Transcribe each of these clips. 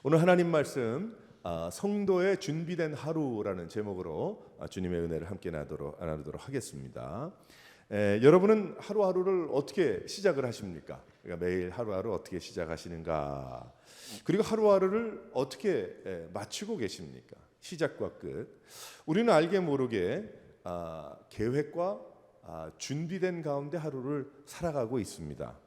오늘 하나님 말씀 성도의 준비된 하루라는 제목으로 주님의 은혜를 함께 나누도록 하겠습니다. 여러분은 하루하루를 어떻게 시작을 하십니까? 그러니까 매일 하루하루 어떻게 시작하시는가? 그리고 하루하루를 어떻게 마치고 계십니까? 시작과 끝. 우리는 알게 모르게 계획과 준비된 가운데 하루를 살아가고 있습니다.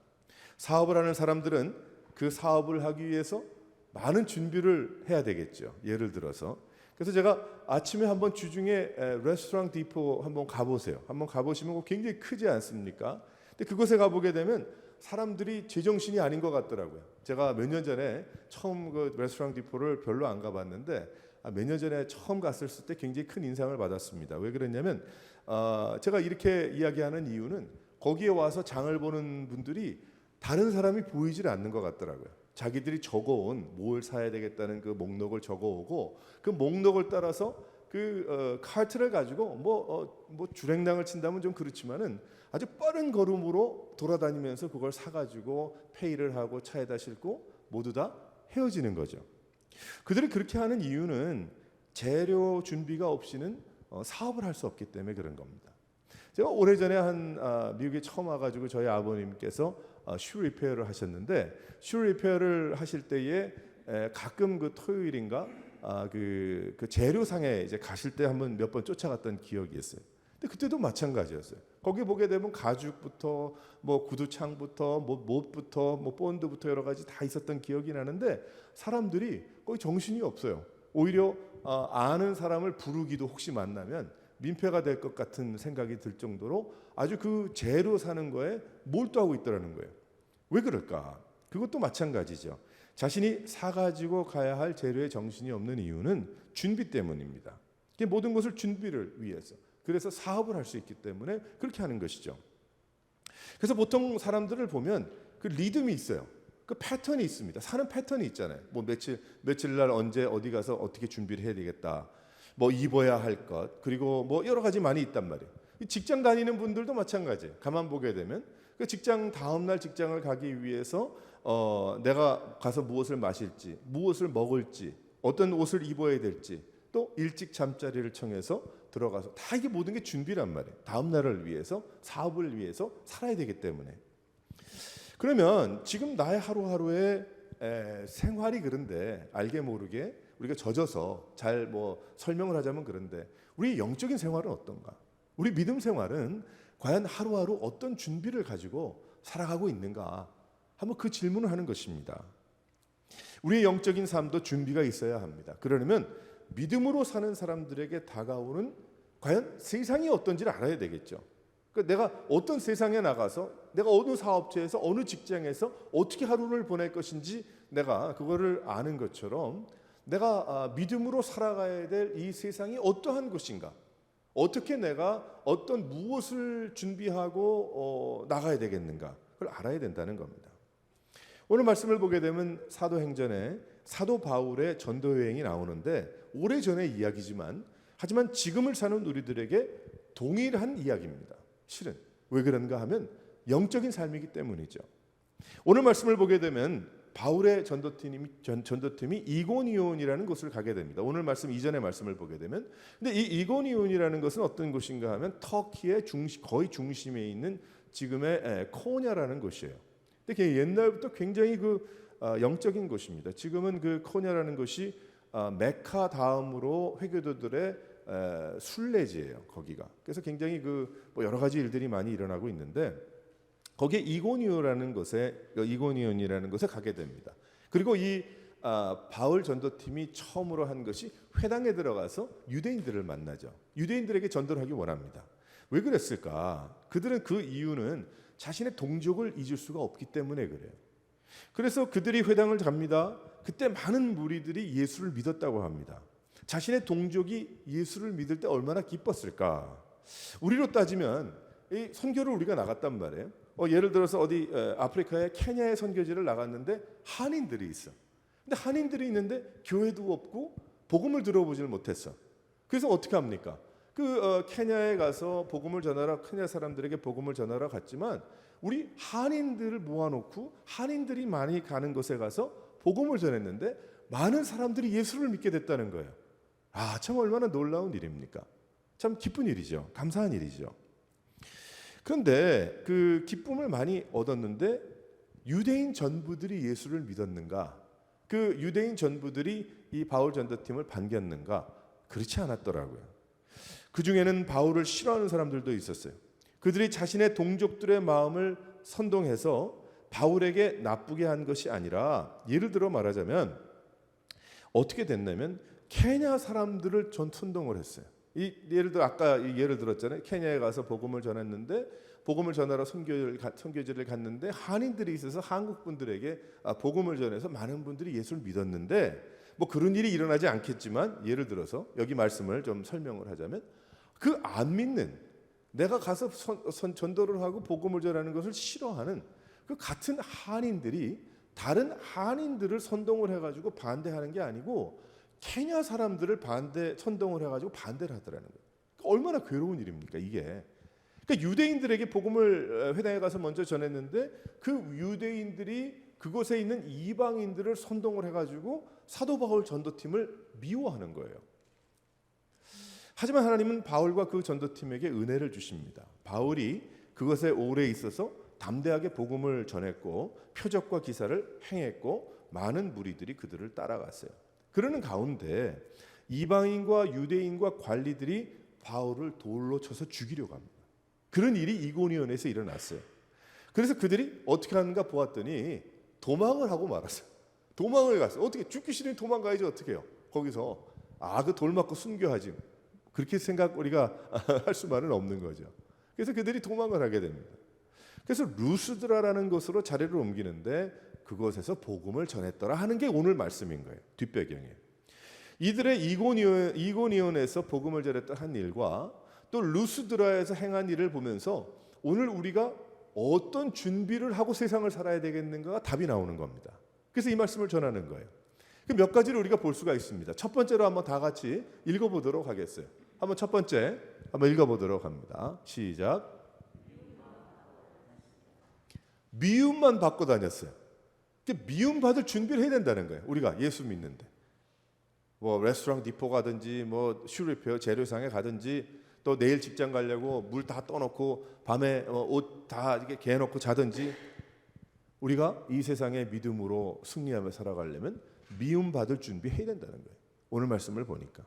사업을 하는 사람들은 그 사업을 하기 위해서 많은 준비를 해야 되겠죠. 예를 들어서 그래서 제가 아침에 한번 주중에 레스토랑 디포 한번 가보세요. 한번 가보시면 굉장히 크지 않습니까? 근데 그곳에 가보게 되면 사람들이 제정신이 아닌 것 같더라고요. 제가 몇 년 전에 처음 그 레스토랑 디포를 별로 안 가봤는데 몇 년 전에 처음 갔을 때 굉장히 큰 인상을 받았습니다. 왜 그랬냐면 제가 이렇게 이야기하는 이유는 거기에 와서 장을 보는 분들이 다른 사람이 보이질 않는 것 같더라고요. 자기들이 적어온 뭘 사야 되겠다는 그 목록을 적어오고 그 목록을 따라서 그 카트를 가지고 뭐 주랭랑을 친다면 좀 그렇지만은 아주 빠른 걸음으로 돌아다니면서 그걸 사가지고 페이를 하고 차에다 싣고 모두 다 헤어지는 거죠. 그들이 그렇게 하는 이유는 재료 준비가 없이는 사업을 할 수 없기 때문에 그런 겁니다. 제가 오래전에 미국에 처음 와가지고 저희 아버님께서 슈 리페어를 하셨는데 슈 리페어를 하실 때에 가끔 그 토요일인가 그 재료상에 이제 가실 때 한번 몇 번 쫓아갔던 기억이 있어요. 근데 그때도 마찬가지였어요. 거기 보게 되면 가죽부터 뭐 구두창부터 뭐 못부터 뭐 본드부터 여러 가지 다 있었던 기억이 나는데 사람들이 거의 정신이 없어요. 오히려 아는 사람을 부르기도 혹시 만나면 민폐가 될 것 같은 생각이 들 정도로 아주 그 재료 사는 거에 몰두하고 있더라는 거예요. 왜 그럴까? 그것도 마찬가지죠. 자신이 사가지고 가야 할 재료에 정신이 없는 이유는 준비 때문입니다. 모든 것을 준비를 위해서. 그래서 사업을 할 수 있기 때문에 그렇게 하는 것이죠. 그래서 보통 사람들을 보면 그 리듬이 있어요. 그 패턴이 있습니다. 사는 패턴이 있잖아요. 뭐 며칠 날 언제 어디 가서 어떻게 준비를 해야 되겠다. 뭐 입어야 할 것, 그리고 뭐 여러 가지 많이 있단 말이에요. 직장 다니는 분들도 마찬가지예요. 가만 보게 되면 그 직장 다음 날 직장을 가기 위해서 내가 가서 무엇을 마실지, 무엇을 먹을지, 어떤 옷을 입어야 될지, 또 일찍 잠자리를 청해서 들어가서 다 이게 모든 게 준비란 말이에요. 다음 날을 위해서, 사업을 위해서 살아야 되기 때문에. 그러면 지금 나의 하루하루의 생활이 그런데 알게 모르게 우리가 젖어서 잘 뭐 설명을 하자면 그런데 우리 영적인 생활은 어떤가? 우리 믿음 생활은 과연 하루하루 어떤 준비를 가지고 살아가고 있는가? 한번 그 질문을 하는 것입니다. 우리의 영적인 삶도 준비가 있어야 합니다. 그러려면 믿음으로 사는 사람들에게 다가오는 과연 세상이 어떤지를 알아야 되겠죠. 그러니까 내가 어떤 세상에 나가서 내가 어느 사업체에서 어느 직장에서 어떻게 하루를 보낼 것인지 내가 그거를 아는 것처럼 내가 믿음으로 살아가야 될 이 세상이 어떠한 곳인가, 어떻게 내가 어떤 무엇을 준비하고 나가야 되겠는가, 그걸 알아야 된다는 겁니다. 오늘 말씀을 보게 되면 사도행전에 사도 바울의 전도 여행이 나오는데 오래전의 이야기지만 하지만 지금을 사는 우리들에게 동일한 이야기입니다. 실은 왜 그런가 하면 영적인 삶이기 때문이죠. 오늘 말씀을 보게 되면 바울의 전도팀이 이고니온이라는 곳을 가게 됩니다. 오늘 말씀 이전의 말씀을 보게 되면 근데 이 이고니온이라는 것은 어떤 곳인가 하면 터키의 거의 중심에 있는 지금의 코냐라는 곳이에요. 근데 옛날부터 굉장히 영적인 곳입니다. 지금은 그 코냐라는 곳이 메카 다음으로 회교도들의 순례지예요. 거기가. 그래서 굉장히 뭐 여러 가지 일들이 많이 일어나고 있는데 거기에 이고니온이라는 곳에 가게 됩니다. 그리고 이 바울 전도팀이 처음으로 한 것이 회당에 들어가서 유대인들을 만나죠. 유대인들에게 전도를 하기 원합니다. 왜 그랬을까? 그들은 그 이유는 자신의 동족을 잊을 수가 없기 때문에 그래요. 그래서 그들이 회당을 갑니다. 그때 많은 무리들이 예수를 믿었다고 합니다. 자신의 동족이 예수를 믿을 때 얼마나 기뻤을까? 우리로 따지면 이 선교를 우리가 나갔단 말이에요. 예를 들어서 어디 아프리카의 케냐의 선교지를 나갔는데 한인들이 있어. 근데 한인들이 있는데 교회도 없고 복음을 들어보질 못했어. 그래서 어떻게 합니까? 케냐에 가서 복음을 전하러 케냐 사람들에게 복음을 전하러 갔지만 우리 한인들을 모아놓고 한인들이 많이 가는 곳에 가서 복음을 전했는데 많은 사람들이 예수를 믿게 됐다는 거예요. 아, 참 얼마나 놀라운 일입니까? 참 기쁜 일이죠. 감사한 일이죠. 그런데 그 기쁨을 많이 얻었는데 유대인 전부들이 예수를 믿었는가? 그 유대인 전부들이 이 바울 전도팀을 반겼는가? 그렇지 않았더라고요. 그 중에는 바울을 싫어하는 사람들도 있었어요. 그들이 자신의 동족들의 마음을 선동해서 바울에게 나쁘게 한 것이 아니라, 예를 들어 말하자면 어떻게 됐냐면 케냐 사람들을 선동을 했어요. 예를 들어 아까 예를 들었잖아요. 케냐에 가서 복음을 전했는데, 복음을 전하러 선교지를 갔는데 한인들이 있어서 한국 분들에게 복음을 전해서 많은 분들이 예수를 믿었는데, 뭐 그런 일이 일어나지 않겠지만 예를 들어서 여기 말씀을 좀 설명을 하자면, 그 안 믿는, 내가 가서 전도를 하고 복음을 전하는 것을 싫어하는 그 같은 한인들이 다른 한인들을 선동을 해가지고 반대하는 게 아니고 케냐 사람들을 선동을 해가지고 반대를 하더라는 거예요. 얼마나 괴로운 일입니까 이게? 그러니까 유대인들에게 복음을 회당에 가서 먼저 전했는데 그 유대인들이 그곳에 있는 이방인들을 선동을 해가지고 사도 바울 전도팀을 미워하는 거예요. 하지만 하나님은 바울과 그 전도팀에게 은혜를 주십니다. 바울이 그것에 오래 있어서 담대하게 복음을 전했고 표적과 기사를 행했고 많은 무리들이 그들을 따라갔어요. 그러는 가운데 이방인과 유대인과 관리들이 바울을 돌로 쳐서 죽이려고 합니다. 그런 일이 이고니온에서 일어났어요. 그래서 그들이 어떻게 하는가 보았더니 도망을 하고 말았어요. 도망을 갔어요. 어떻게, 죽기 싫으니 도망가야지 어떻게 해요. 거기서 그 돌 맞고 순교하지. 그렇게 생각 우리가 할 수만은 없는 거죠. 그래서 그들이 도망을 하게 됩니다. 그래서 루스드라라는 곳으로 자리를 옮기는데 그곳에서 복음을 전했더라 하는 게 오늘 말씀인 거예요. 뒷배경에. 이들의 이고니온에서 복음을 전했던 한 일과 또 루스드라에서 행한 일을 보면서 오늘 우리가 어떤 준비를 하고 세상을 살아야 되겠는가가 답이 나오는 겁니다. 그래서 이 말씀을 전하는 거예요. 그 몇 가지를 우리가 볼 수가 있습니다. 첫 번째로 한번 다 같이 읽어보도록 하겠어요. 한번 첫 번째 한번 읽어보도록 합니다. 시작. 미움만 받고 다녔어요. 미움 받을 준비를 해야 된다는 거예요. 우리가 예수 믿는데 뭐 레스토랑 디포 가든지 뭐 슈리페어 재료상에 가든지 또 내일 직장 가려고 물 다 떠놓고 밤에 옷 다 이렇게 개놓고 자든지 우리가 이 세상에 믿음으로 승리하며 살아가려면 미움 받을 준비해야 된다는 거예요. 오늘 말씀을 보니까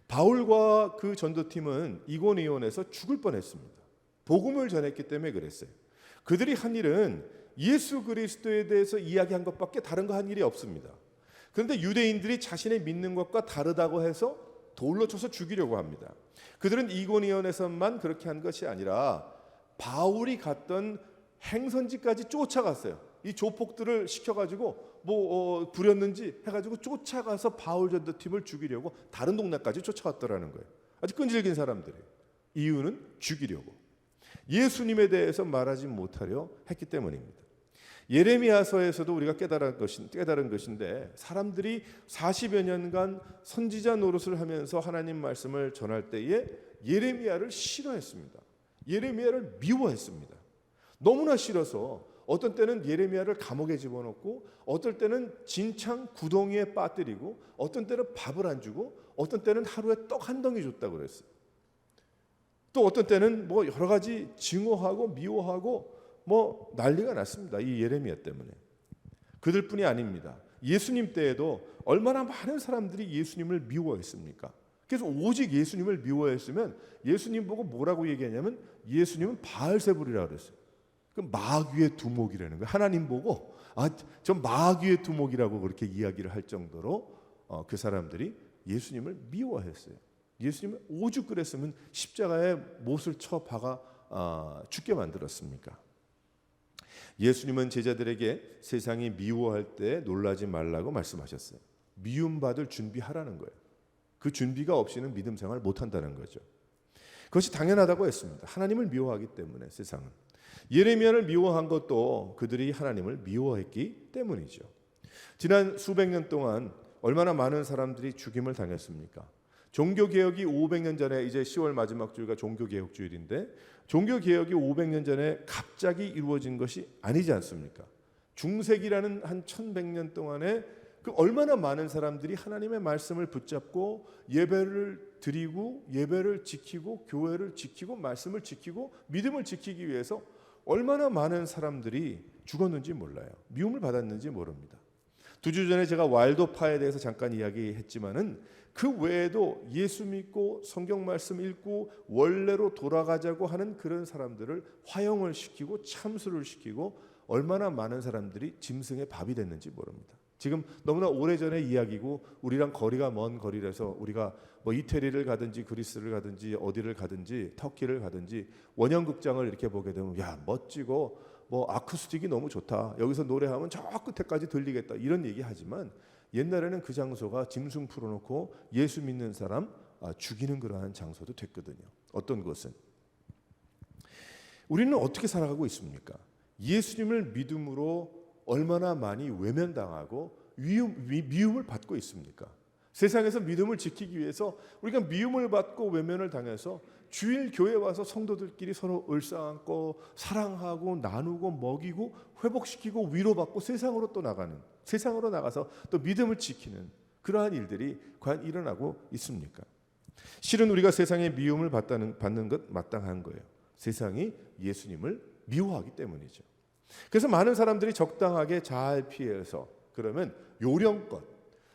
바울과 그 전도팀은 이고니온에서 죽을 뻔했습니다. 복음을 전했기 때문에 그랬어요. 그들이 한 일은 예수 그리스도에 대해서 이야기한 것밖에 다른 거 한 일이 없습니다. 그런데 유대인들이 자신의 믿는 것과 다르다고 해서 돌로 쳐서 죽이려고 합니다. 그들은 이고니온에서만 그렇게 한 것이 아니라 바울이 갔던 행선지까지 쫓아갔어요. 이 조폭들을 시켜가지고 부렸는지 해가지고 쫓아가서 바울 전도팀을 죽이려고 다른 동네까지 쫓아갔더라는 거예요. 아주 끈질긴 사람들이. 이유는 죽이려고. 예수님에 대해서 말하지 못하려 했기 때문입니다. 예레미야서에서도 우리가 깨달은 것인데 사람들이 40여 년간 선지자 노릇을 하면서 하나님 말씀을 전할 때에 예레미야를 싫어했습니다. 예레미야를 미워했습니다. 너무나 싫어서 어떤 때는 예레미야를 감옥에 집어넣고 어떨 때는 진창 구덩이에 빠뜨리고 어떤 때는 밥을 안 주고 어떤 때는 하루에 떡 한 덩이 줬다고 그랬어요. 또 어떤 때는 뭐 여러 가지 증오하고 미워하고 뭐 난리가 났습니다. 이 예레미야 때문에. 그들뿐이 아닙니다. 예수님 때에도 얼마나 많은 사람들이 예수님을 미워했습니까? 그래서 오직 예수님을 미워했으면 예수님 보고 뭐라고 얘기하냐면 예수님은 바알세불이라고 그랬어요. 그 마귀의 두목이라는 거예요. 하나님 보고 저 마귀의 두목이라고 그렇게 이야기를 할 정도로 그 사람들이 예수님을 미워했어요. 예수님을 오죽 그랬으면 십자가에 못을 쳐 박아 죽게 만들었습니까? 예수님은 제자들에게 세상이 미워할 때 놀라지 말라고 말씀하셨어요. 미움받을 준비하라는 거예요. 그 준비가 없이는 믿음 생활 못한다는 거죠. 그것이 당연하다고 했습니다. 하나님을 미워하기 때문에 세상은. 예레미야를 미워한 것도 그들이 하나님을 미워했기 때문이죠. 지난 수백 년 동안 얼마나 많은 사람들이 죽임을 당했습니까? 종교개혁이 500년 전에, 이제 10월 마지막 주일가 종교개혁주일인데 종교개혁이 500년 전에 갑자기 이루어진 것이 아니지 않습니까? 중세기라는 한 1100년 동안의 그 얼마나 많은 사람들이 하나님의 말씀을 붙잡고 예배를 드리고 예배를 지키고 교회를 지키고 말씀을 지키고 믿음을 지키기 위해서 얼마나 많은 사람들이 죽었는지 몰라요. 미움을 받았는지 모릅니다. 2주 전에 제가 와일드파에 대해서 잠깐 이야기했지만은 그 외에도 예수 믿고 성경 말씀 읽고 원래로 돌아가자고 하는 그런 사람들을 화형을 시키고 참수를 시키고 얼마나 많은 사람들이 짐승의 밥이 됐는지 모릅니다. 지금 너무나 오래전의 이야기고 우리랑 거리가 먼 거리라서 우리가 뭐 이태리를 가든지 그리스를 가든지 어디를 가든지 터키를 가든지 원형극장을 이렇게 보게 되면 야 멋지고 뭐 아쿠스틱이 너무 좋다. 여기서 노래하면 저 끝에까지 들리겠다. 이런 얘기하지만 옛날에는 그 장소가 짐승 풀어놓고 예수 믿는 사람 죽이는 그러한 장소도 됐거든요. 어떤 것은 우리는 어떻게 살아가고 있습니까? 예수님을 믿음으로 얼마나 많이 외면당하고 미움을 받고 있습니까? 세상에서 믿음을 지키기 위해서 우리가 미움을 받고 외면을 당해서 주일 교회 와서 성도들끼리 서로 을싸안고 사랑하고 나누고 먹이고 회복시키고 위로받고 세상으로 나가서 또 믿음을 지키는 그러한 일들이 과연 일어나고 있습니까? 실은 우리가 세상의 미움을 받는 것 마땅한 거예요. 세상이 예수님을 미워하기 때문이죠. 그래서 많은 사람들이 적당하게 잘 피해서 그러면 요령껏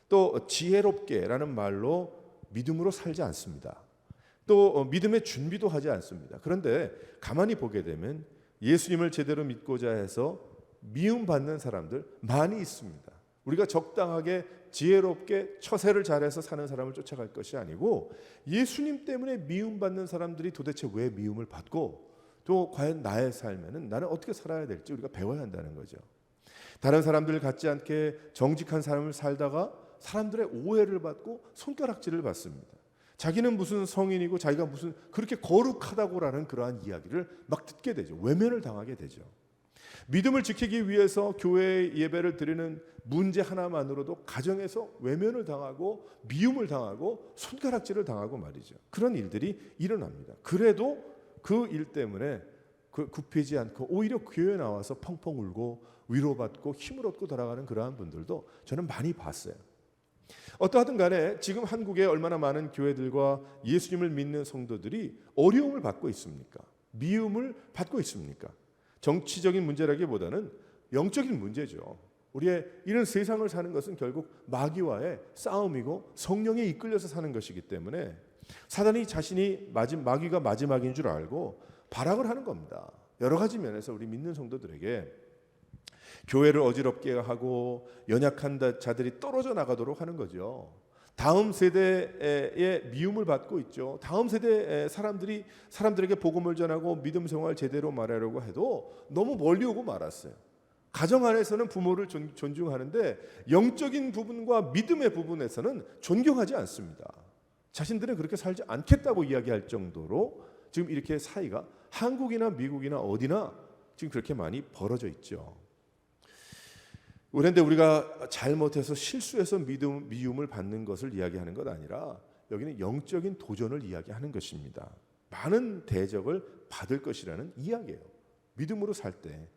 또 지혜롭게라는 말로 믿음으로 살지 않습니다. 또 믿음의 준비도 하지 않습니다. 그런데 가만히 보게 되면 예수님을 제대로 믿고자 해서 미움받는 사람들 많이 있습니다. 우리가 적당하게 지혜롭게 처세를 잘해서 사는 사람을 쫓아갈 것이 아니고 예수님 때문에 미움받는 사람들이 도대체 왜 미움을 받고 또 과연 나의 삶에는 나는 어떻게 살아야 될지 우리가 배워야 한다는 거죠. 다른 사람들 같지 않게 정직한 삶을 살다가 사람들의 오해를 받고 손가락질을 받습니다. 자기는 무슨 성인이고 자기가 무슨 그렇게 거룩하다고라는 그러한 이야기를 막 듣게 되죠. 외면을 당하게 되죠. 믿음을 지키기 위해서 교회 예배를 드리는 문제 하나만으로도 가정에서 외면을 당하고 미움을 당하고 손가락질을 당하고 말이죠. 그런 일들이 일어납니다. 그래도 그 일 때문에 굽히지 않고 오히려 교회에 나와서 펑펑 울고 위로받고 힘을 얻고 돌아가는 그러한 분들도 저는 많이 봤어요. 어떠하든 간에 지금 한국에 얼마나 많은 교회들과 예수님을 믿는 성도들이 어려움을 받고 있습니까? 미움을 받고 있습니까? 정치적인 문제라기보다는 영적인 문제죠. 우리의 이런 세상을 사는 것은 결국 마귀와의 싸움이고 성령에 이끌려서 사는 것이기 때문에 사단이 자신이 마귀가 마지막인 줄 알고 발악을 하는 겁니다. 여러 가지 면에서 우리 믿는 성도들에게 교회를 어지럽게 하고 연약한 자들이 떨어져 나가도록 하는 거죠. 다음 세대의 미움을 받고 있죠. 다음 세대의 사람들에게 복음을 전하고 믿음 생활 제대로 말하려고 해도 너무 멀리 오고 말았어요. 가정 안에서는 부모를 존중하는데 영적인 부분과 믿음의 부분에서는 존경하지 않습니다. 자신들은 그렇게 살지 않겠다고 이야기할 정도로 지금 이렇게 사이가 한국이나 미국이나 어디나 지금 그렇게 많이 벌어져 있죠. 그런데 우리가 잘못해서 실수해서 미움을 받는 것을 이야기하는 것 아니라 여기는 영적인 도전을 이야기하는 것입니다. 많은 대적을 받을 것이라는 이야기예요. 믿음으로 살 때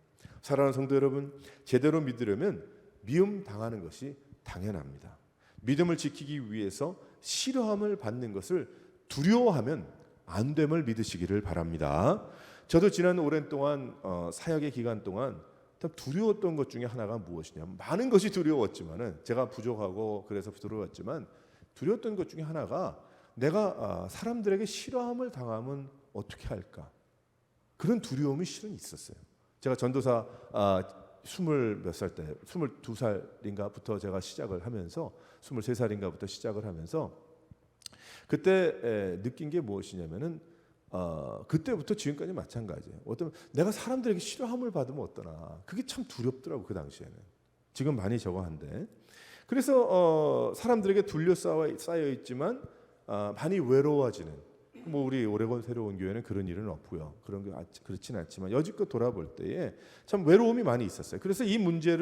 사랑하는 성도 여러분, 제대로 믿으려면 미움 당하는 것이 당연합니다. 믿음을 지키기 위해서 싫어함을 받는 것을 두려워하면 안 됨을 믿으시기를 바랍니다. 저도 지난 오랜 동안 사역의 기간 동안 두려웠던 것 중에 하나가 무엇이냐? 많은 것이 두려웠지만은 제가 부족하고 그래서 두려웠지만 두려웠던 것 중에 하나가 내가 사람들에게 싫어함을 당하면 어떻게 할까? 그런 두려움이 실은 있었어요. 제가 전도사 22살인가부터 제가 시작을 하면서 23살인가부터 시작을 하면서 그때 느낀 게 무엇이냐면은 그때부터 지금까지 마찬가지예요. 어떤 내가 사람들에게 싫어함을 받으면 어떠나 그게 참 두렵더라고 그 당시에는. 지금 많이 적어한데 그래서 사람들에게 둘러싸여 있지만 많이 외로워지는. 뭐 우리 오레곤 새로운 교회는 그런 일은 없고요. 그런 게 그렇지는 않지만 여지껏 돌아볼 때에 참 외로움이 많이 있었어요. 그래서 이 문제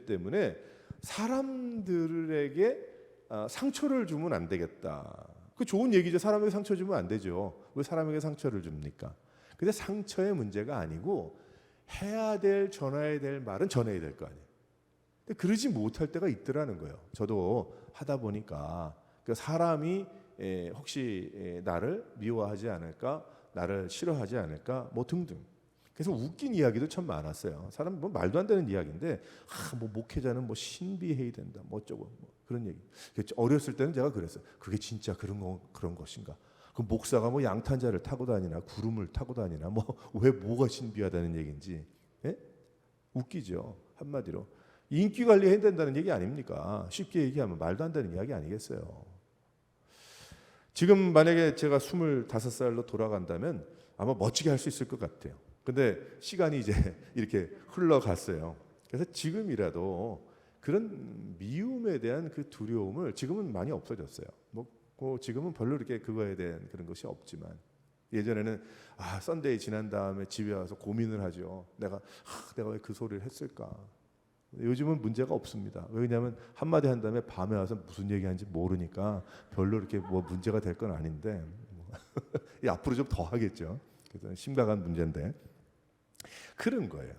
때문에 사람들에게 상처를 주면 안 되겠다. 그 좋은 얘기죠. 사람에게 상처 주면 안 되죠. 왜 사람에게 상처를 줍니까? 근데 상처의 문제가 아니고 해야 될 전해야 될 말은 전해야 될 거 아니에요. 근데 그러지 못할 때가 있더라는 거예요. 저도 하다 보니까 그 사람이 혹시 나를 미워하지 않을까, 나를 싫어하지 않을까, 뭐 등등. 그래서 웃긴 이야기도 참 많았어요. 사람 뭐 말도 안 되는 이야기인데, 뭐 목회자는 뭐 신비해야 된다, 뭐 어쩌고 뭐 그런 얘기. 어렸을 때는 제가 그랬어요. 그게 진짜 그런 것인가? 그 목사가 뭐 양탄자를 타고 다니나 구름을 타고 다니나 뭐 왜 뭐가 신비하다는 얘기인지, 예? 웃기죠. 한마디로 인기 관리해야 된다는 얘기 아닙니까? 쉽게 얘기하면 말도 안 되는 이야기 아니겠어요? 지금 만약에 제가 25살로 돌아간다면 아마 멋지게 할 수 있을 것 같아요. 근데 시간이 이제 이렇게 흘러갔어요. 그래서 지금이라도 그런 미움에 대한 그 두려움을 지금은 많이 없어졌어요. 지금은 별로 이렇게 그거에 대한 그런 것이 없지만 예전에는 썬데이 지난 다음에 집에 와서 고민을 하죠. 내가 왜 그 소리를 했을까? 요즘은 문제가 없습니다. 왜냐하면 한마디 한 다음에 밤에 와서 무슨 얘기하는지 모르니까 별로 이렇게 뭐 문제가 될 건 아닌데 앞으로 좀 더 하겠죠. 그래서 심각한 문제인데 그런 거예요.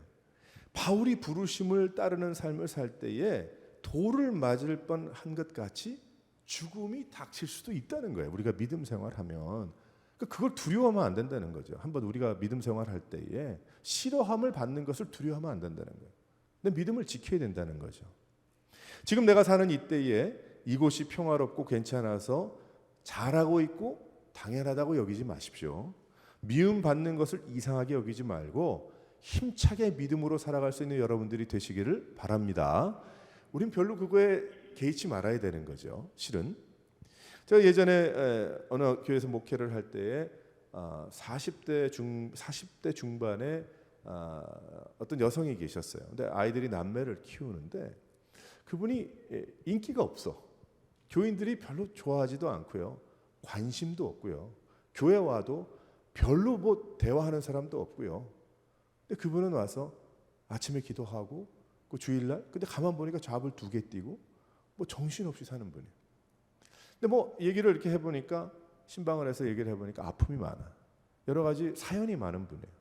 바울이 부르심을 따르는 삶을 살 때에 돌을 맞을 뻔한 것 같이 죽음이 닥칠 수도 있다는 거예요. 우리가 믿음 생활하면 그걸 두려워하면 안 된다는 거죠. 한번 우리가 믿음 생활할 때에 싫어함을 받는 것을 두려워하면 안 된다는 거예요. 근데 믿음을 지켜야 된다는 거죠. 지금 내가 사는 이때에 이곳이 평화롭고 괜찮아서 잘하고 있고 당연하다고 여기지 마십시오. 미움 받는 것을 이상하게 여기지 말고 힘차게 믿음으로 살아갈 수 있는 여러분들이 되시기를 바랍니다. 우린 별로 그거에 개의치 말아야 되는 거죠. 실은 제가 예전에 어느 교회에서 목회를 할 때에 40대 중반에 어떤 여성이 계셨어요. 근데 아이들이 남매를 키우는데 그분이 인기가 없어. 교인들이 별로 좋아하지도 않고요. 관심도 없고요. 교회 와도 별로 뭐 대화하는 사람도 없고요. 근데 그분은 와서 아침에 기도하고 그 주일날 근데 가만 보니까 잡을 2개 띄고 뭐 정신없이 사는 분이에요. 근데 뭐 얘기를 이렇게 해보니까 신방을 해서 얘기를 해보니까 아픔이 많아. 여러 가지 사연이 많은 분이에요.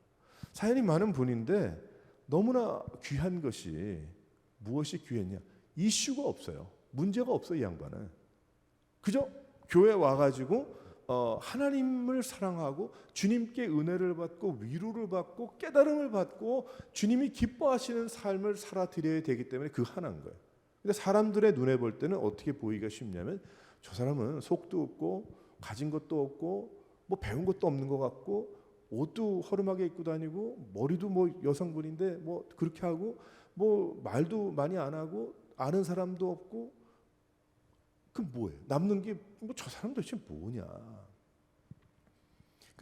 사연이 많은 분인데 너무나 귀한 것이 무엇이 귀했냐? 이슈가 없어요. 문제가 없어 이 양반은. 그저 교회 와가지고 하나님을 사랑하고 주님께 은혜를 받고 위로를 받고 깨달음을 받고 주님이 기뻐하시는 삶을 살아드려야 되기 때문에 그 하나인 거예요. 근데 사람들의 눈에 볼 때는 어떻게 보이기가 쉽냐면 저 사람은 속도 없고 가진 것도 없고 뭐 배운 것도 없는 것 같고 옷도 허름하게 입고 다니고 머리도 뭐 여성분인데 뭐 그렇게 하고 뭐 말도 많이 안 하고 아는 사람도 없고 그 뭐예요? 남는 게 뭐 저 사람 도대체 뭐냐? 그러니까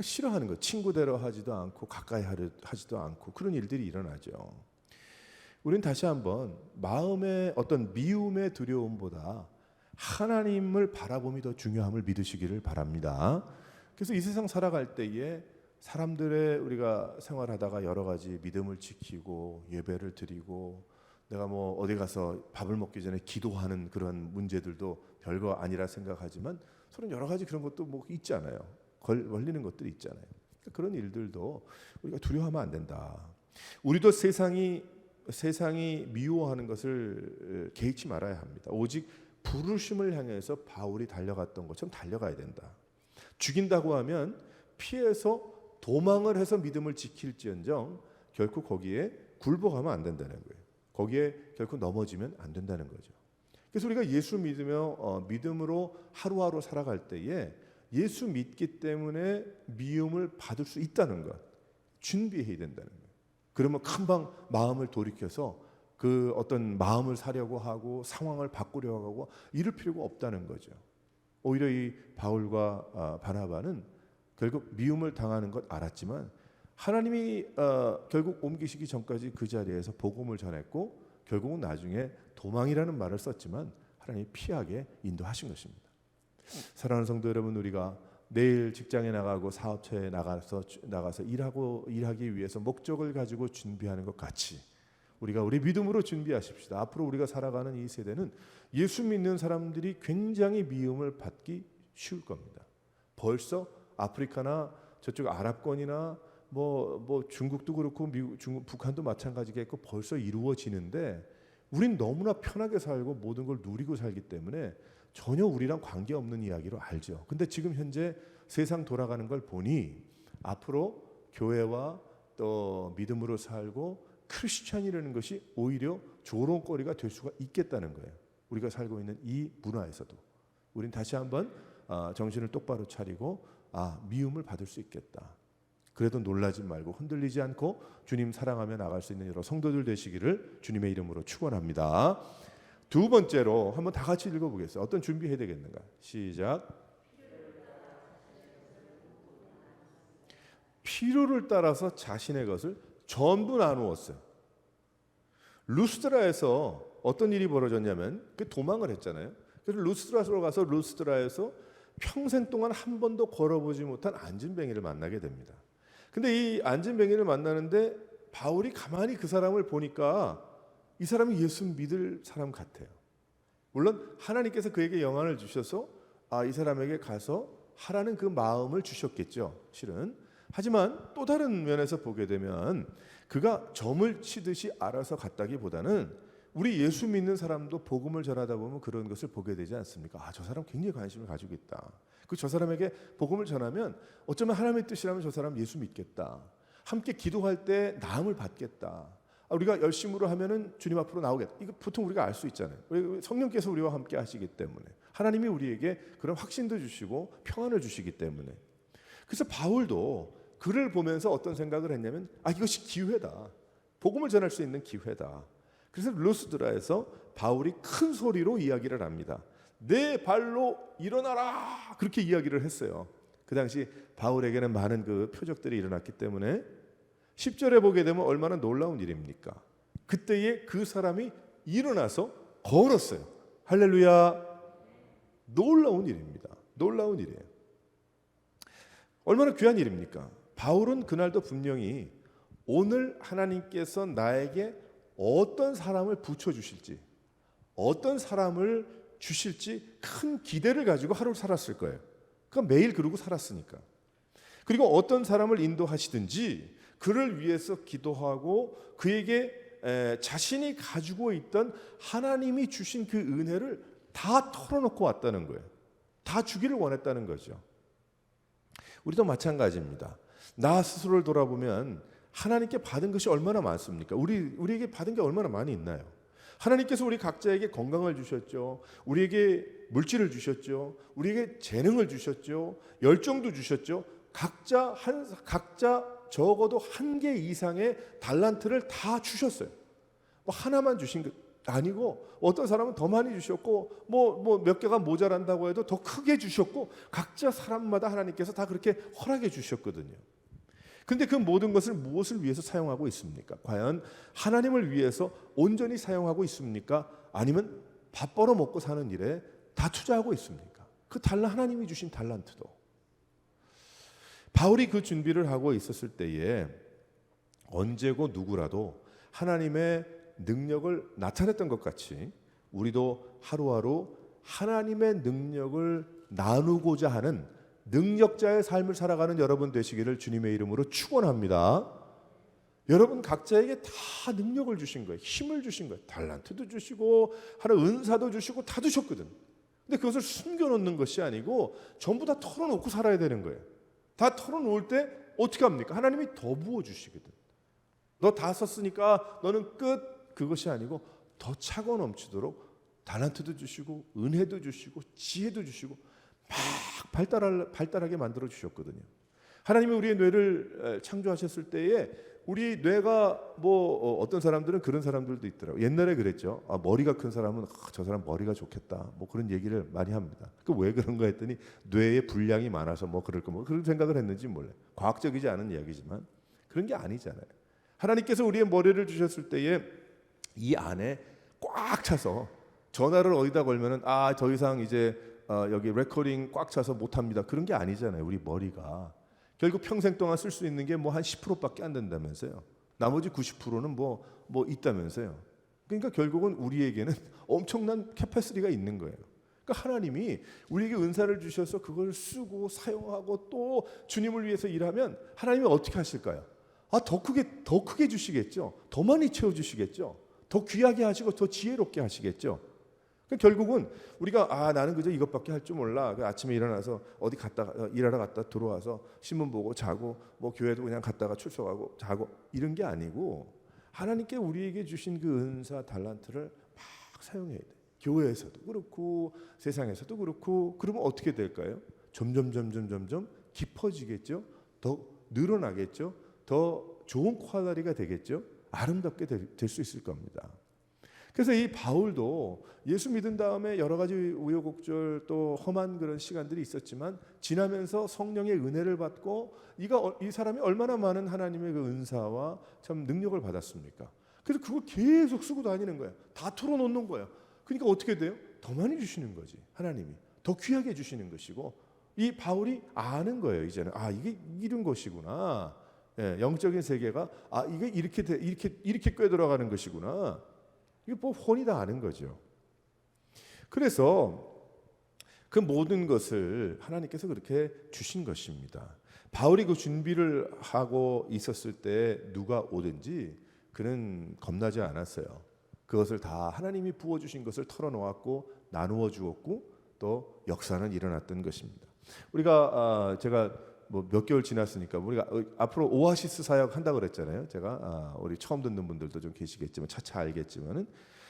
싫어하는 거 친구 대로 하지도 않고 가까이 하지도 않고 그런 일들이 일어나죠. 우리는 다시 한번 마음의 어떤 미움의 두려움보다 하나님을 바라봄이 더 중요함을 믿으시기를 바랍니다. 그래서 이 세상 살아갈 때에 사람들의 우리가 생활하다가 여러 가지 믿음을 지키고 예배를 드리고 내가 뭐 어디 가서 밥을 먹기 전에 기도하는 그런 문제들도 별거 아니라 생각하지만 서로 여러 가지 그런 것도 뭐 있잖아요. 걸리는 것들이 있잖아요. 그런 일들도 우리가 두려워하면 안 된다. 우리도 세상이 미워하는 것을 개의치 말아야 합니다. 오직 부르심을 향해서 바울이 달려갔던 것처럼 달려가야 된다. 죽인다고 하면 피해서 도망을 해서 믿음을 지킬지언정 결코 거기에 굴복하면 안 된다는 거예요. 거기에 결코 넘어지면 안 된다는 거죠. 그래서 우리가 예수 믿으며 믿음으로 하루하루 살아갈 때에 예수 믿기 때문에 미움을 받을 수 있다는 것 준비해야 된다는 거예요. 그러면 금방 마음을 돌이켜서 그 어떤 마음을 사려고 하고 상황을 바꾸려고 하고 이럴 필요가 없다는 거죠. 오히려 이 바울과 바나바는 결국 미움을 당하는 것 알았지만 하나님이 결국 옮기시기 전까지 그 자리에서 복음을 전했고 결국은 나중에 도망이라는 말을 썼지만 하나님이 피하게 인도하신 것입니다. 사랑하는 성도 여러분, 우리가 내일 직장에 나가고 사업처에 나가서 일하기 위해서 목적을 가지고 준비하는 것 같이 우리가 우리 믿음으로 준비하십시다. 앞으로 우리가 살아가는 이 세대는 예수 믿는 사람들이 굉장히 미움을 받기 쉬울 겁니다. 벌써 아프리카나 저쪽 아랍권이나 뭐 중국도 그렇고 미국, 북한도 마찬가지겠고 벌써 이루어지는데 우린 너무나 편하게 살고 모든 걸 누리고 살기 때문에 전혀 우리랑 관계없는 이야기로 알죠. 근데 지금 현재 세상 돌아가는 걸 보니 앞으로 교회와 또 믿음으로 살고 크리스찬이라는 것이 오히려 조롱거리가 될 수가 있겠다는 거예요. 우리가 살고 있는 이 문화에서도 우린 다시 한번 정신을 똑바로 차리고 미움을 받을 수 있겠다. 그래도 놀라지 말고 흔들리지 않고 주님 사랑하며 나갈 수 있는 여러 성도들 되시기를 주님의 이름으로 축원합니다. 두 번째로 한번 다 같이 읽어보겠습니다. 어떤 준비해야 되겠는가? 시작. 필요를 따라서 자신의 것을 전부 나누었어요. 루스드라에서 어떤 일이 벌어졌냐면 도망을 했잖아요. 그래서 루스드라로 가서 루스드라에서 평생 동안 한 번도 걸어보지 못한 안진뱅이를 만나게 됩니다. 근데 이 안진뱅이를 만나는데 바울이 가만히 그 사람을 보니까 이 사람이 예수 믿을 사람 같아요. 물론 하나님께서 그에게 영안을 주셔서 이 사람에게 가서 하라는 그 마음을 주셨겠죠, 실은. 하지만 또 다른 면에서 보게 되면 그가 점을 치듯이 알아서 갔다기보다는 우리 예수 믿는 사람도 복음을 전하다 보면 그런 것을 보게 되지 않습니까? 저 사람 굉장히 관심을 가지고 있다. 저 사람에게 복음을 전하면 어쩌면 하나님의 뜻이라면 저 사람 예수 믿겠다. 함께 기도할 때 나음을 받겠다. 우리가 열심으로 하면은 주님 앞으로 나오겠다. 이거 보통 우리가 알 수 있잖아요. 성령께서 우리와 함께 하시기 때문에 하나님이 우리에게 그런 확신도 주시고 평안을 주시기 때문에. 그래서 바울도 그를 보면서 어떤 생각을 했냐면 이것이 기회다. 복음을 전할 수 있는 기회다. 그래서 루스드라에서 바울이 큰 소리로 이야기를 합니다. 내 발로 일어나라. 그렇게 이야기를 했어요. 그 당시 바울에게는 많은 그 표적들이 일어났기 때문에 10절에 보게 되면 얼마나 놀라운 일입니까? 그때에 그 사람이 일어나서 걸었어요. 할렐루야. 놀라운 일입니다. 놀라운 일이에요. 얼마나 귀한 일입니까? 바울은 그날도 분명히 오늘 하나님께서 나에게 어떤 사람을 붙여주실지, 어떤 사람을 주실지 큰 기대를 가지고 하루를 살았을 거예요. 그러니까 매일 그러고 살았으니까. 그리고 어떤 사람을 인도하시든지 그를 위해서 기도하고 그에게 자신이 가지고 있던 하나님이 주신 그 은혜를 다 털어놓고 왔다는 거예요. 다 주기를 원했다는 거죠. 우리도 마찬가지입니다. 나 스스로를 돌아보면 하나님께 받은 것이 얼마나 많습니까? 우리에게 받은 게 얼마나 많이 있나요? 하나님께서 우리 각자에게 건강을 주셨죠. 우리에게 물질을 주셨죠. 우리에게 재능을 주셨죠. 열정도 주셨죠. 각자 적어도 한 개 이상의 달란트를 다 주셨어요. 하나만 주신 것 아니고 어떤 사람은 더 많이 주셨고 몇 개가 모자란다고 해도 더 크게 주셨고 각자 사람마다 하나님께서 다 그렇게 허락해 주셨거든요. 근데 그 모든 것을 무엇을 위해서 사용하고 있습니까? 과연 하나님을 위해서 온전히 사용하고 있습니까? 아니면 밥 벌어 먹고 사는 일에 다 투자하고 있습니까? 그 하나님이 주신 달란트도. 바울이 그 준비를 하고 있었을 때에 언제고 누구라도 하나님의 능력을 나타냈던 것 같이 우리도 하루하루 하나님의 능력을 나누고자 하는 능력자의 삶을 살아가는 여러분 되시기를 주님의 이름으로 축원합니다. 여러분 각자에게 다 능력을 주신 거예요. 힘을 주신 거예요. 달란트도 주시고 하나님 은사도 주시고 다 주셨거든. 근데 그것을 숨겨놓는 것이 아니고 전부 다 털어놓고 살아야 되는 거예요. 다 털어놓을 때 어떻게 합니까? 하나님이 더 부어주시거든. 너 다 썼으니까 너는 끝. 그것이 아니고 더 차고 넘치도록 달란트도 주시고 은혜도 주시고 지혜도 주시고 막 발달하게 만들어 주셨거든요. 하나님이 우리의 뇌를 창조하셨을 때에 우리 뇌가 어떤 사람들은 그런 사람들도 있더라고요. 옛날에 그랬죠. 머리가 큰 사람은 저 사람 머리가 좋겠다. 그런 얘기를 많이 합니다. 왜 그런가 했더니 뇌에 분량이 많아서 그럴 거 그런 생각을 했는지 몰라요. 과학적이지 않은 이야기지만 그런 게 아니잖아요. 하나님께서 우리의 머리를 주셨을 때에 이 안에 꽉 차서 전화를 어디다 걸면은 더 이상 이제 여기 레코딩 꽉 차서 못합니다. 그런 게 아니잖아요. 우리 머리가 결국 평생 동안 쓸 수 있는 게 한 10%밖에 안 된다면서요. 나머지 90%는 있다면서요. 그러니까 결국은 우리에게는 엄청난 캐패시티가 있는 거예요. 그러니까 하나님이 우리에게 은사를 주셔서 그걸 쓰고 사용하고 또 주님을 위해서 일하면 하나님이 어떻게 하실까요? 더 크게 주시겠죠. 더 많이 채워 주시겠죠. 더 귀하게 하시고 더 지혜롭게 하시겠죠. 결국은 우리가 나는 그저 이것밖에 할 줄 몰라. 아침에 일어나서 어디 갔다 일하러 갔다 들어와서 신문 보고 자고 뭐 교회도 그냥 갔다가 출석하고 자고 이런 게 아니고 하나님께 우리에게 주신 그 은사 달란트를 막 사용해야 돼. 교회에서도 그렇고 세상에서도 그렇고. 그러면 어떻게 될까요? 점점 깊어지겠죠. 더 늘어나겠죠. 더 좋은 퀄리티가 되겠죠. 아름답게 될 수 있을 겁니다. 그래서 이 바울도 예수 믿은 다음에 여러 가지 우여곡절 또 험한 그런 시간들이 있었지만 지나면서 성령의 은혜를 받고 이 사람이 얼마나 많은 하나님의 그 은사와 참 능력을 받았습니까? 그래서 그걸 계속 쓰고 다니는 거예요. 다 털어놓는 거예요. 그러니까 어떻게 돼요? 더 많이 주시는 거지. 하나님이 더 귀하게 주시는 것이고 이 바울이 아는 거예요. 이제는 이게 이런 것이구나. 영적인 세계가 이게 이렇게 꿰돌아가는 것이구나. 이게 뭐 훤히 다 아는 거죠. 그래서 그 모든 것을 하나님께서 그렇게 주신 것입니다. 바울이 그 준비를 하고 있었을 때 누가 오든지 그는 겁나지 않았어요. 그것을 다 하나님이 부어주신 것을 털어놓았고 나누어 주었고 또 역사는 일어났던 것입니다. 우리가 제가 뭐 몇 개월 지났으니까 우리가 앞으로 오아시스 사역 한다 그랬잖아요. 제가 우리 처음 듣는 분들도 좀 계시겠지만 차차 알겠지만은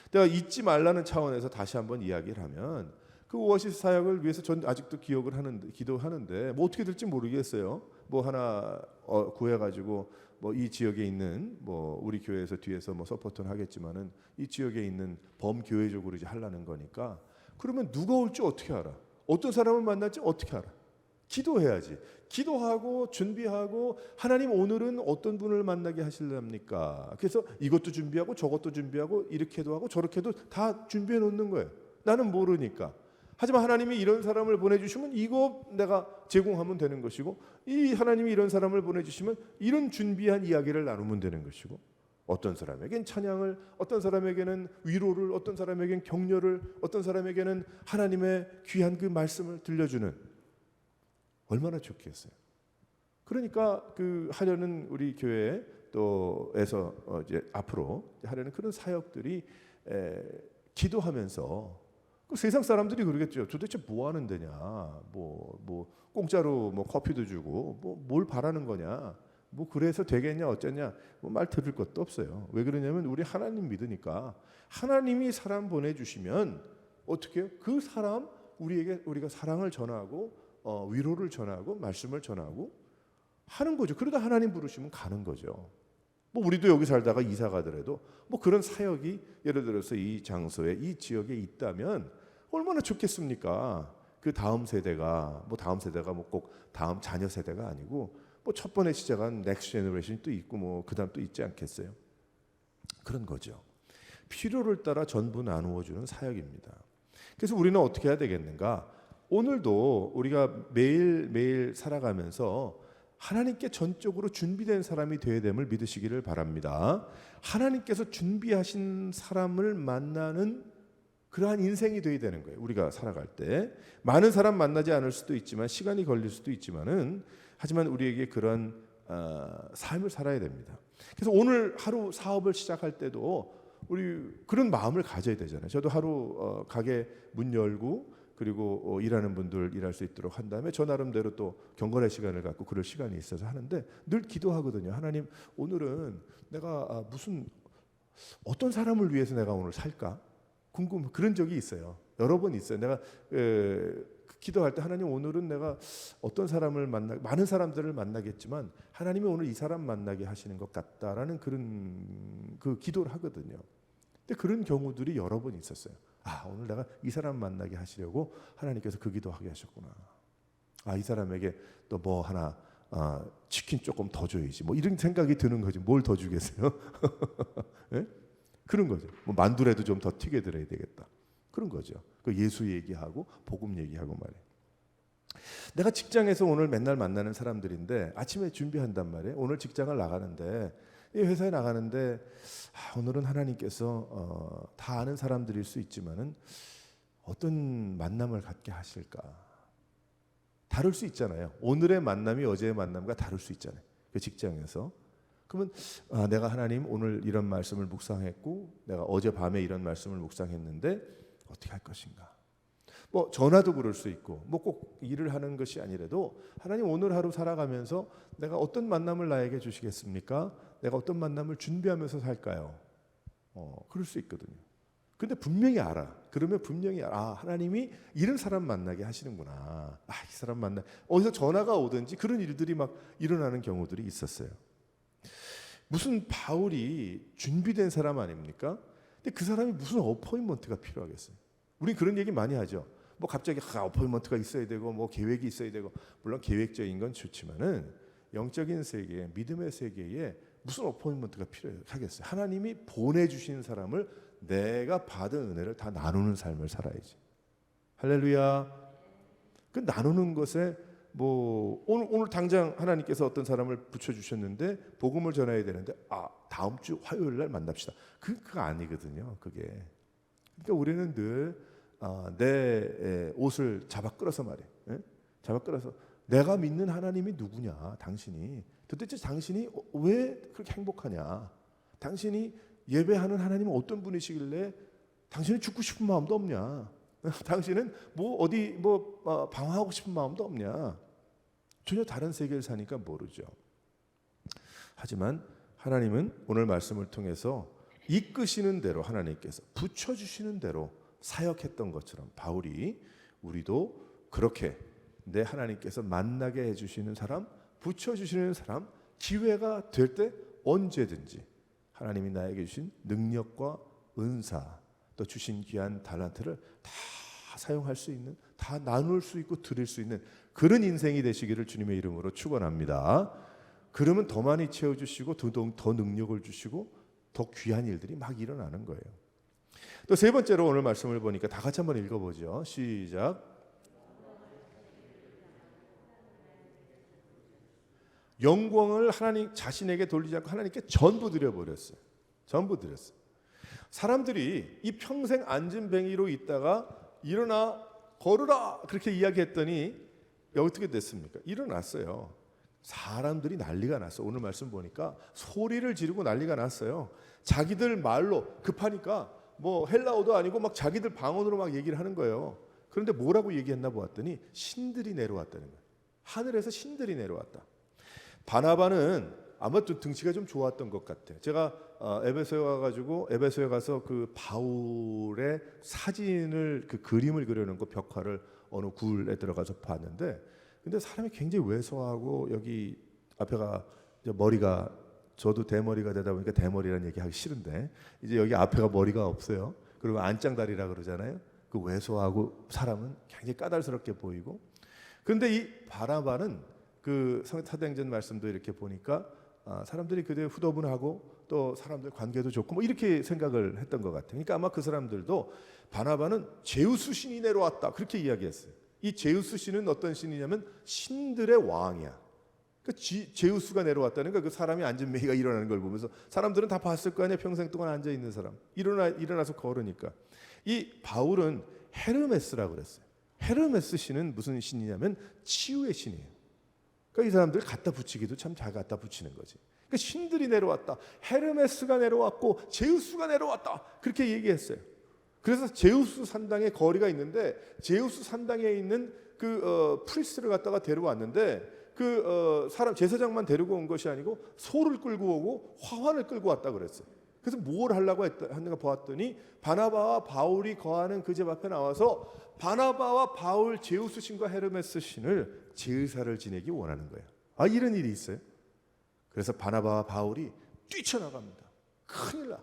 내가 잊지 말라는 차원에서 다시 한번 이야기를 하면 그 오아시스 사역을 위해서 전 아직도 기도하는데 뭐 어떻게 될지 모르겠어요. 뭐 하나 구해가지고 뭐 이 지역에 있는 뭐 우리 교회에서 뒤에서 뭐 서포트는 하겠지만은 이 지역에 있는 범교회적으로 이제 하려는 거니까 그러면 누가 올지 어떻게 알아? 어떤 사람을 만날지 어떻게 알아? 기도해야지. 기도하고 준비하고 하나님 오늘은 어떤 분을 만나게 하실랍니까? 그래서 이것도 준비하고 저것도 준비하고 이렇게도 하고 저렇게도 다 준비해 놓는 거예요. 나는 모르니까. 하지만 하나님이 이런 사람을 보내주시면 이거 내가 제공하면 되는 것이고 이 하나님이 이런 사람을 보내주시면 이런 준비한 이야기를 나누면 되는 것이고 어떤 사람에겐 찬양을, 어떤 사람에게는 위로를, 어떤 사람에겐 격려를, 어떤 사람에게는 하나님의 귀한 그 말씀을 들려주는 얼마나 좋겠어요. 그러니까 그 하려는 우리 교회 또에서 이제 앞으로 하려는 그런 사역들이 기도하면서 그 세상 사람들이 그러겠죠. 도대체 뭐 하는 데냐? 뭐 공짜로 뭐 커피도 주고 뭐 뭘 바라는 거냐? 뭐 그래서 되겠냐 어쩌냐? 뭐 말 들을 것도 없어요. 왜 그러냐면 우리 하나님 믿으니까 하나님이 사람 보내주시면 어떻게 해요? 그 사람 우리가 사랑을 전하고 위로를 전하고 말씀을 전하고 하는 거죠. 그러다 하나님 부르시면 가는 거죠. 뭐 우리도 여기 살다가 이사 가더라도 뭐 그런 사역이 예를 들어서 이 장소에 이 지역에 있다면 얼마나 좋겠습니까? 그 다음 세대가 뭐 꼭 다음 자녀 세대가 아니고 뭐 첫 번에 시작한 넥스트 제너레이션이 또 있고 뭐 그다음 또 있지 않겠어요? 그런 거죠. 필요를 따라 전부 나누어 주는 사역입니다. 그래서 우리는 어떻게 해야 되겠는가? 오늘도 우리가 매일매일 살아가면서 하나님께 전적으로 준비된 사람이 되어야 됨을 믿으시기를 바랍니다. 하나님께서 준비하신 사람을 만나는 그러한 인생이 되어야 되는 거예요. 우리가 살아갈 때 많은 사람 만나지 않을 수도 있지만 시간이 걸릴 수도 있지만은 하지만 우리에게 그런 삶을 살아야 됩니다. 그래서 오늘 하루 사업을 시작할 때도 우리 그런 마음을 가져야 되잖아요. 저도 하루 가게 문 열고 그리고 일하는 분들 일할 수 있도록 한 다음에 저 나름대로 또 경건의 시간을 갖고 그럴 시간이 있어서 하는데 늘 기도하거든요. 하나님 오늘은 내가 어떤 사람을 위해서 내가 오늘 살까? 그런 적이 있어요. 여러 번 있어요. 내가 기도할 때 하나님 오늘은 내가 어떤 사람을 많은 사람들을 만나겠지만 하나님이 오늘 이 사람 만나게 하시는 것 같다라는 그런 그 기도를 하거든요. 근데 그런 경우들이 여러 번 있었어요. 오늘 내가 이 사람 만나게 하시려고 하나님께서 그 기도하게 하셨구나. 이 사람에게 또 뭐 하나 치킨 조금 더 줘야지. 뭐 이런 생각이 드는 거지. 뭘 더 주겠어요? 네? 그런 거죠. 뭐 만두라도 좀 더 튀겨 드려야 되겠다. 그런 거죠. 그 예수 얘기하고 복음 얘기하고 말이에요. 내가 직장에서 오늘 맨날 만나는 사람들인데 아침에 준비한단 말이에요. 오늘 직장을 나가는데 이 회사에 나가는데 오늘은 하나님께서 다 아는 사람들일 수 있지만은 어떤 만남을 갖게 하실까? 다를 수 있잖아요. 오늘의 만남이 어제의 만남과 다를 수 있잖아요. 그 직장에서. 그러면 내가 하나님 오늘 이런 말씀을 묵상했고 내가 어젯밤에 이런 말씀을 묵상했는데 어떻게 할 것인가. 뭐 전화도 그럴 수 있고 뭐 꼭 일을 하는 것이 아니라도 하나님 오늘 하루 살아가면서 내가 어떤 만남을 나에게 주시겠습니까? 내가 어떤 만남을 준비하면서 살까요? 그럴 수 있거든요. 근데 분명히 알아. 그러면 분명히 알아. 하나님이 이런 사람 만나게 하시는구나. 이 사람 만나. 어디서 전화가 오든지 그런 일들이 막 일어나는 경우들이 있었어요. 무슨 바울이 준비된 사람 아닙니까? 근데 그 사람이 무슨 어포인먼트가 필요하겠어요? 우리 그런 얘기 많이 하죠. 뭐 갑자기 어포인먼트가 있어야 되고 뭐 계획이 있어야 되고 물론 계획적인 건 좋지만은 영적인 세계, 믿음의 세계에 무슨 어포인먼트가 필요하겠어요? 하나님이 보내주신 사람을 내가 받은 은혜를 다 나누는 삶을 살아야지. 할렐루야. 그 나누는 것에 뭐 오늘 당장 하나님께서 어떤 사람을 붙여주셨는데 복음을 전해야 되는데 다음 주 화요일 날 만납시다. 그거 아니거든요. 그게. 그러니까 우리는 늘 내 옷을 잡아 끌어서 말이에요. 잡아 끌어서 내가 믿는 하나님이 누구냐? 당신이 도대체 당신이 왜 그렇게 행복하냐? 당신이 예배하는 하나님은 어떤 분이시길래 당신은 죽고 싶은 마음도 없냐? 당신은 어디 방황하고 싶은 마음도 없냐? 전혀 다른 세계를 사니까 모르죠. 하지만 하나님은 오늘 말씀을 통해서 이끄시는 대로 하나님께서 붙여주시는 대로 사역했던 것처럼 바울이 우리도 그렇게 내 하나님께서 만나게 해주시는 사람, 붙여주시는 사람, 기회가 될 때 언제든지 하나님이 나에게 주신 능력과 은사 또 주신 귀한 달란트를 다 사용할 수 있는, 다 나눌 수 있고 드릴 수 있는 그런 인생이 되시기를 주님의 이름으로 축원합니다. 그러면 더 많이 채워주시고 더 능력을 주시고 더 귀한 일들이 막 일어나는 거예요. 또 세 번째로 오늘 말씀을 보니까 다 같이 한번 읽어보죠. 시작. 영광을 하나님 자신에게 돌리지 않고 하나님께 전부 드려버렸어요. 전부 드렸어요. 사람들이 이 평생 앉은 뱅이로 있다가 일어나 걸으라 그렇게 이야기했더니 어떻게 됐습니까? 일어났어요. 사람들이 난리가 났어. 오늘 말씀 보니까 소리를 지르고 난리가 났어요. 자기들 말로 급하니까 뭐 헬라어도 아니고 막 자기들 방언으로 막 얘기를 하는 거예요. 그런데 뭐라고 얘기했나 보았더니 신들이 내려왔다는 거예요. 하늘에서 신들이 내려왔다. 바나바는 아마 좀 등치가 좀 좋았던 것 같아요. 제가 에베소에 가서 그 바울의 사진을 그 그림을 그려놓은 거 벽화를 어느 굴에 들어가서 봤는데, 근데 사람이 굉장히 왜소하고 여기 앞에가 머리가 저도 대머리가 되다 보니까 대머리라는 얘기 하기 싫은데 이제 여기 앞에가 머리가 없어요. 그리고 안짱다리라 그러잖아요. 그 왜소하고 사람은 굉장히 까다롭게 보이고, 그런데 이 바나바는 그 사도행전 말씀도 이렇게 보니까 사람들이 그대 후더분하고 또 사람들 관계도 좋고 뭐 이렇게 생각을 했던 것 같아요. 그러니까 아마 그 사람들도 바나바는 제우스 신이 내려왔다 그렇게 이야기했어요. 이 제우스 신은 어떤 신이냐면 신들의 왕이야. 그러니까 제우스가 내려왔다는 거, 그 사람이 앉은 매기가 일어나는 걸 보면서 사람들은 다 봤을 거 아니야. 평생 동안 앉아 있는 사람 일어나서 걸으니까. 이 바울은 헤르메스라고 그랬어요. 헤르메스 신은 무슨 신이냐면 치유의 신이에요. 그러니까 이 사람들 갖다 붙이기도 참 잘 갖다 붙이는 거지. 그러니까 신들이 내려왔다. 헤르메스가 내려왔고 제우스가 내려왔다. 그렇게 얘기했어요. 그래서 제우스 산당에 거리가 있는데 제우스 산당에 있는 그 프리스를 갖다가 데려왔는데 그 사람 제사장만 데리고 온 것이 아니고 소를 끌고 오고 화환을 끌고 왔다 그랬어요. 그래서 뭘 하려고 했는가 보았더니 바나바와 바울이 거하는 그 집 앞에 나와서 바나바와 바울 제우스 신과 헤르메스 신을 제사를 지내기 원하는 거예요. 이런 일이 있어요. 그래서 바나바와 바울이 뛰쳐나갑니다. 큰일 나.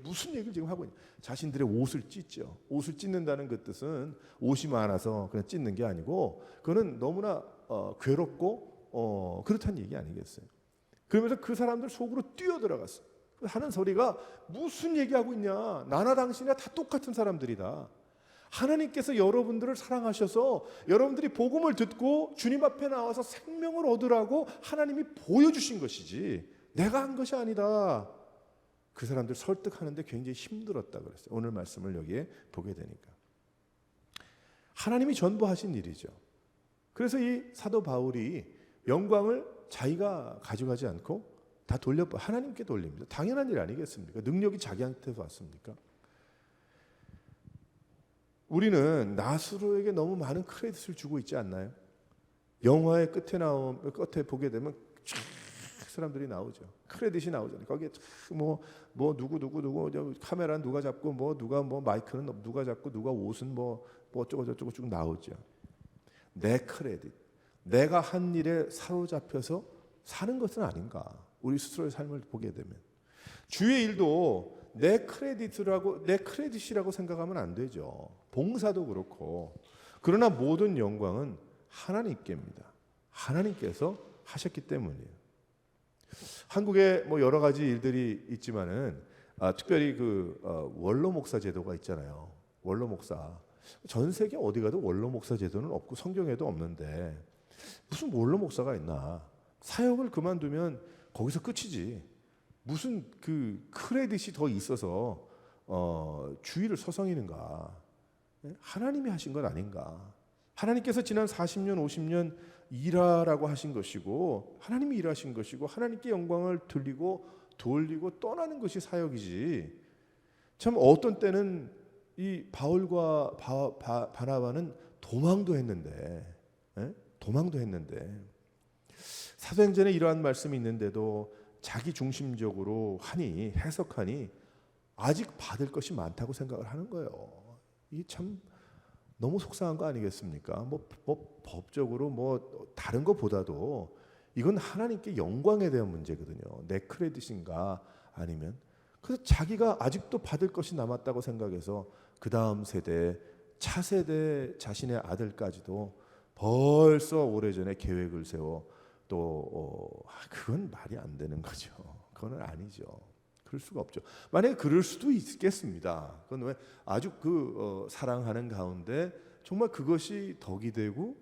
무슨 얘기를 지금 하고 있냐. 자신들의 옷을 찢죠. 옷을 찢는다는 그 뜻은 옷이 많아서 그냥 찢는 게 아니고 그거는 너무나 괴롭고 그렇다는 얘기 아니겠어요. 그러면서 그 사람들 속으로 뛰어들어갔어요. 하는 소리가 무슨 얘기하고 있냐. 나나 당신이나 다 똑같은 사람들이다. 하나님께서 여러분들을 사랑하셔서 여러분들이 복음을 듣고 주님 앞에 나와서 생명을 얻으라고 하나님이 보여주신 것이지 내가 한 것이 아니다. 그 사람들 설득하는데 굉장히 힘들었다 그랬어요. 오늘 말씀을 여기에 보게 되니까 하나님이 전부 하신 일이죠. 그래서 이 사도 바울이 영광을 자기가 가져가지 않고 다 하나님께 돌립니다. 당연한 일 아니겠습니까? 능력이 자기한테서 왔습니까? 우리는 나 스스로에게 너무 많은 크레딧을 주고 있지 않나요? 영화의 끝에 보게 되면 쫙 사람들이 나오죠. 크레딧이 나오잖아요. 거기에 뭐 누구 카메라 누가 잡고 누가 마이크는 누가 잡고 누가 옷은 뭐 어쩌고 저쩌고 쭉 나오죠. 내 크레딧, 내가 한 일에 사로잡혀서 사는 것은 아닌가? 우리 스스로의 삶을 보게 되면 주의 일도 내 크레딧이라고 생각하면 안 되죠. 봉사도 그렇고. 그러나 모든 영광은 하나님께입니다. 하나님께서 하셨기 때문이에요. 한국에 여러 가지 일들이 있지만은 특별히 원로 목사 제도가 있잖아요. 원로 목사. 전 세계 어디 가도 원로 목사 제도는 없고 성경에도 없는데 무슨 원로 목사가 있나? 사역을 그만두면 거기서 끝이지. 무슨 크레딧이 더 있어서 주의를 서성이는가? 하나님이 하신 건 아닌가? 하나님께서 지난 40년, 50년 일하라고 하신 것이고 하나님이 일하신 것이고 하나님께 영광을 돌리고 떠나는 것이 사역이지. 참 어떤 때는 이 바울과 바나바는 도망도 했는데 사도행전에 이러한 말씀이 있는데도 자기 중심적으로 해석하니 아직 받을 것이 많다고 생각을 하는 거예요. 이 참 너무 속상한 거 아니겠습니까? 법적으로 다른 것보다도 이건 하나님께 영광에 대한 문제거든요. 내 크레딧인가 아니면 그래서 자기가 아직도 받을 것이 남았다고 생각해서 그 다음 세대, 차세대 자신의 아들까지도 벌써 오래전에 계획을 세워 그건 말이 안 되는 거죠. 그건 아니죠. 그럴 수가 없죠. 만약에 그럴 수도 있겠습니다. 그건 왜 아주 사랑하는 가운데 정말 그것이 덕이 되고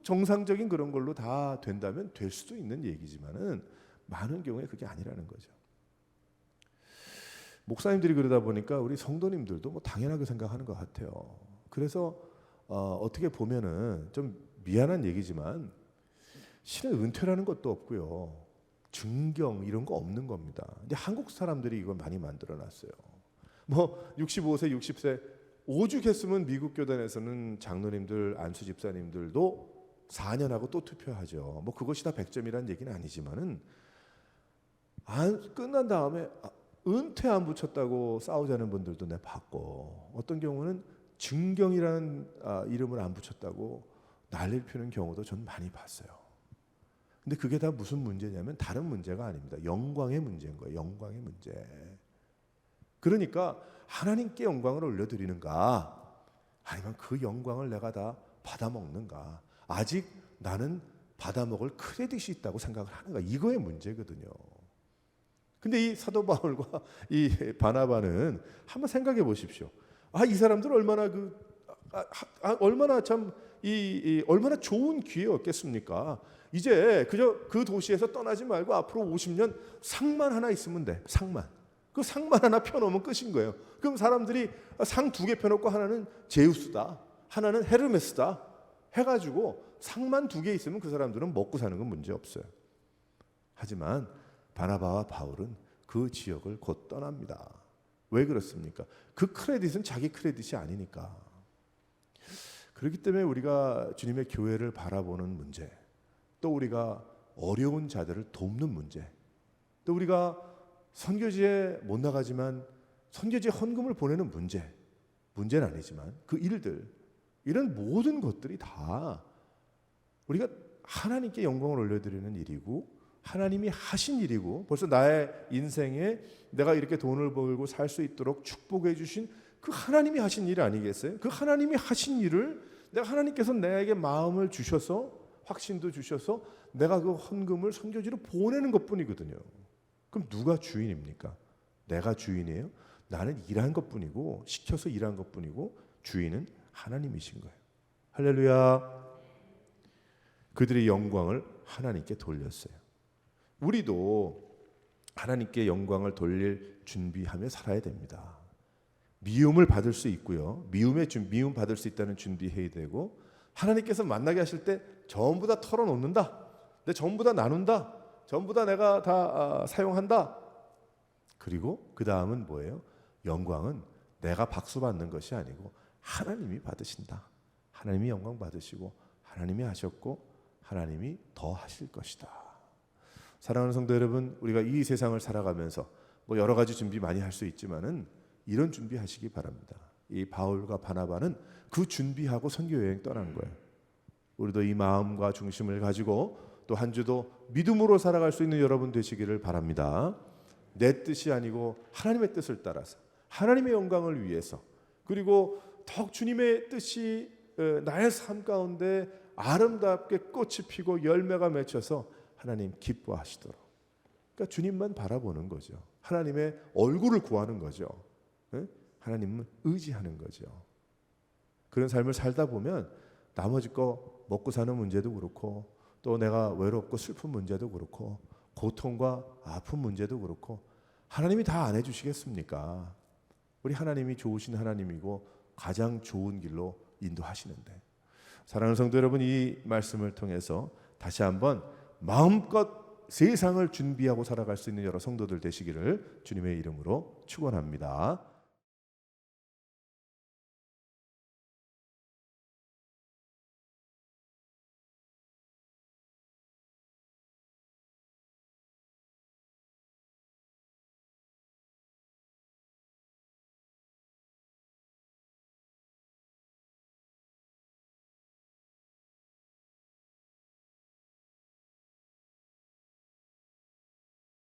정상적인 그런 걸로 다 된다면 될 수도 있는 얘기지만은 많은 경우에 그게 아니라는 거죠. 목사님들이 그러다 보니까 우리 성도님들도 당연하게 생각하는 것 같아요. 그래서 어떻게 보면은 좀 미안한 얘기지만 신의 은퇴라는 것도 없고요. 증경 이런 거 없는 겁니다. 근데 한국 사람들이 이걸 많이 만들어놨어요. 65세, 60세 오죽했으면 미국 교단에서는 장로님들, 안수 집사님들도 4년 하고 또 투표하죠. 그것이 다 100점이라는 얘기는 아니지만은 끝난 다음에 은퇴 안 붙였다고 싸우자는 분들도 내가 봤고 어떤 경우는 증경이라는 이름을 안 붙였다고 난리를 피우는 경우도 전 많이 봤어요. 근데 그게 다 무슨 문제냐면 다른 문제가 아닙니다. 영광의 문제인 거예요. 영광의 문제. 그러니까 하나님께 영광을 올려드리는가 아니면 그 영광을 내가 다 받아먹는가. 아직 나는 받아먹을 크레딧이 있다고 생각을 하는가. 이거의 문제거든요. 근데 이 사도 바울과 이 바나바는 한번 생각해 보십시오. 이 사람들 얼마나 참 얼마나 좋은 기회였겠습니까? 이제 그저 그 도시에서 떠나지 말고 앞으로 50년 상만 하나 있으면 돼. 상만. 그 상만 하나 펴놓으면 끝인 거예요. 그럼 사람들이 상 2개 펴놓고 하나는 제우스다, 하나는 헤르메스다 해가지고 상만 2개 있으면 그 사람들은 먹고 사는 건 문제 없어요. 하지만 바나바와 바울은 그 지역을 곧 떠납니다. 왜 그렇습니까? 그 크레딧은 자기 크레딧이 아니니까. 그렇기 때문에 우리가 주님의 교회를 바라보는 문제, 또 우리가 어려운 자들을 돕는 문제, 또 우리가 선교지에 못 나가지만 선교지에 헌금을 보내는 문제는 아니지만 그 일들, 이런 모든 것들이 다 우리가 하나님께 영광을 올려드리는 일이고 하나님이 하신 일이고 벌써 나의 인생에 내가 이렇게 돈을 벌고 살 수 있도록 축복해 주신 그 하나님이 하신 일 아니겠어요? 그 하나님이 하신 일을 내가 하나님께서 나에게 마음을 주셔서 확신도 주셔서 내가 그 헌금을 선교지로 보내는 것뿐이거든요. 그럼 누가 주인입니까? 내가 주인이에요? 나는 일한 것뿐이고 시켜서 일한 것뿐이고 주인은 하나님이신 거예요. 할렐루야. 그들의 영광을 하나님께 돌렸어요. 우리도 하나님께 영광을 돌릴 준비하며 살아야 됩니다. 미움을 받을 수 있고요. 미움 받을 수 있다는 준비해야 되고 하나님께서 만나게 하실 때 전부 다 털어놓는다. 내 전부 다 나눈다. 전부 다 내가 다 사용한다. 그리고 그 다음은 뭐예요? 영광은 내가 박수 받는 것이 아니고 하나님이 받으신다. 하나님이 영광 받으시고 하나님이 하셨고 하나님이 더 하실 것이다. 사랑하는 성도 여러분, 우리가 이 세상을 살아가면서 뭐 여러 가지 준비 많이 할 수 있지만은 이런 준비하시기 바랍니다. 이 바울과 바나바는 그 준비하고 선교 여행 떠난 거예요. 우리도 이 마음과 중심을 가지고 또 한 주도 믿음으로 살아갈 수 있는 여러분 되시기를 바랍니다. 내 뜻이 아니고 하나님의 뜻을 따라서 하나님의 영광을 위해서, 그리고 더욱 주님의 뜻이 나의 삶 가운데 아름답게 꽃이 피고 열매가 맺혀서 하나님 기뻐하시도록, 그러니까 주님만 바라보는 거죠. 하나님의 얼굴을 구하는 거죠. 하나님을 의지하는 거죠. 그런 삶을 살다 보면 나머지 거 먹고 사는 문제도 그렇고, 또 내가 외롭고 슬픈 문제도 그렇고, 고통과 아픈 문제도 그렇고, 하나님이 다 안 해주시겠습니까? 우리 하나님이 좋으신 하나님이고 가장 좋은 길로 인도하시는데, 사랑하는 성도 여러분, 이 말씀을 통해서 다시 한번 마음껏 세상을 준비하고 살아갈 수 있는 여러 성도들 되시기를 주님의 이름으로 축원합니다.